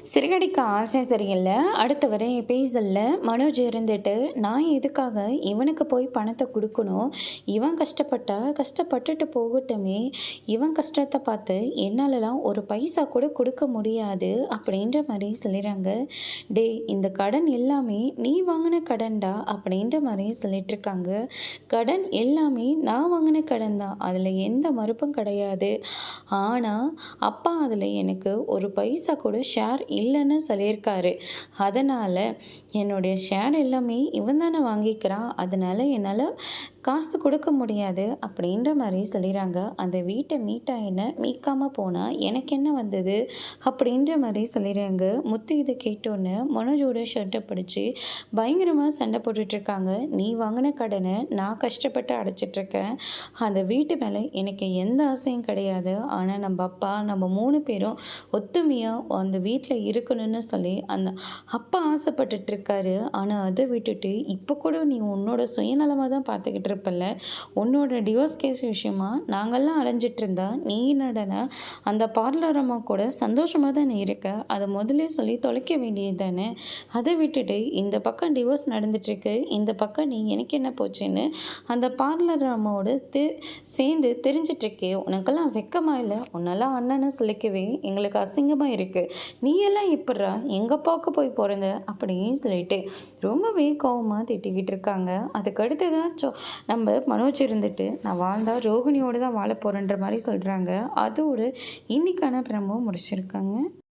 சிறகடிக்க ஆசை சரியில்ல. அடுத்து வர எபிசோட்ல மனோஜ் இருந்துட்டு, நான் எதுக்காக இவனுக்கு போய் பணத்த குடுக்கணும்? இவன் கஷ்டப்பட்டுட்டு போகட்டுமே! இவன் கஷ்டத்த பார்த்து என்னாலலாம் ஒரு பைசா கூட குடுக்க முடியாது. அப்படின்ற மாரி சொல்லிறாங்க. டேய்! இந்த கடன் எல்லாமே நீ வாங்குன கடன்டா! அப்படின்ற மாரி சொல்லிட்டுருக்காங்க. கடன் எல்லாமே நான் வாங்குன கடன் தான். அதில எந்த மறுப்பும் கிடையாது. ஆனா, அப்பா அதில எனக்கு ஒரு பைசா கூட ஷேர் இல்லைன்னு சொல்லியிருக்காரு. அதனால என்னுடைய ஷேர் எல்லாமே இவன் தானே வாங்கிக்கிறான். அதனால என்னால காசு கொடுக்க முடியாது அப்படின்ற மாரி சொல்லிறாங்க. அந்த வீட்ட மீட்டா என்ன? மீட்காம போனா எனக்கு என்ன வந்தது? அப்படின்ற மாரி சொல்லிறாங்க. முத்து இத கேட்டோனே மனோஜோட ஷர்ட்ட பிடிச்சு பயங்கரமா சண்டை போட்டுட்ருக்காங்க. நீ வாங்குன கடன நான் கஷ்டப்பட்டு அடைச்சிட்ருக்கேன். அந்த வீட்டு மேல எனக்கு எந்த ஆசையும் கிடையாது. ஆனா நம்ப அப்பா நம்ம 3 பேரும் ஒத்துமையா அந்த வீட்ல இருக்கணும்னு சொல்லி அந்த அப்பா ஆசைப்பட்டுட்ருக்காரு. ஆனா அத விட்டுட்டு இப்ப கூட நீ உன்னோட சுயநலமா தான் பார்த்துக்கிட்டு இருப்பல்ல. உன்னோட டிவோர்ஸ் கேஸ் விஷயமா நாங்கலாம் அலைஞ்சிட்டு இருந்தா, நீ என்னடான்னா அந்த பார்லர் அம்மா கூட சந்தோஷமா தானே இருக்க. அத முதல்லயே சொல்லி தொலைக்க வேண்டியது தானே. அத விட்டுட்டு இந்த பக்கம் டிவோர்ஸ் நடந்துட்டுருக்கு. இந்த பக்கம் நீ எனக்கு என்ன போச்சுன்னு அந்த பார்லர் அம்மாவோட சேர்ந்து தெரிஞ்சிட்ருக்கே. உனக்கெல்லாம் வெட்கமா இல்ல? உன்னெல்லாம் அண்ணன்னு சொல்லிக்கவே எங்களுக்கு அசிங்கமா இருக்கு. நீ எல்லாம் எப்புட்றா எங்க அப்பாவுக்கு போய் பொறந்த? அப்படின்னு சொல்லிட்டு ரொம்பவே கோவமா திட்டிக்கிட்டு இருக்காங்க. அதுக்கு அடுத்ததாச்சும் நம்ம மனோஜ் இருந்துட்டு, நான் வாழ்ந்தா ரோகிணியோட தான் வாழ போறேன்ற மாரி சொல்றாங்க. அதோட இன்னைக்கான ப்ரோமோ முடிச்சிருக்காங்க.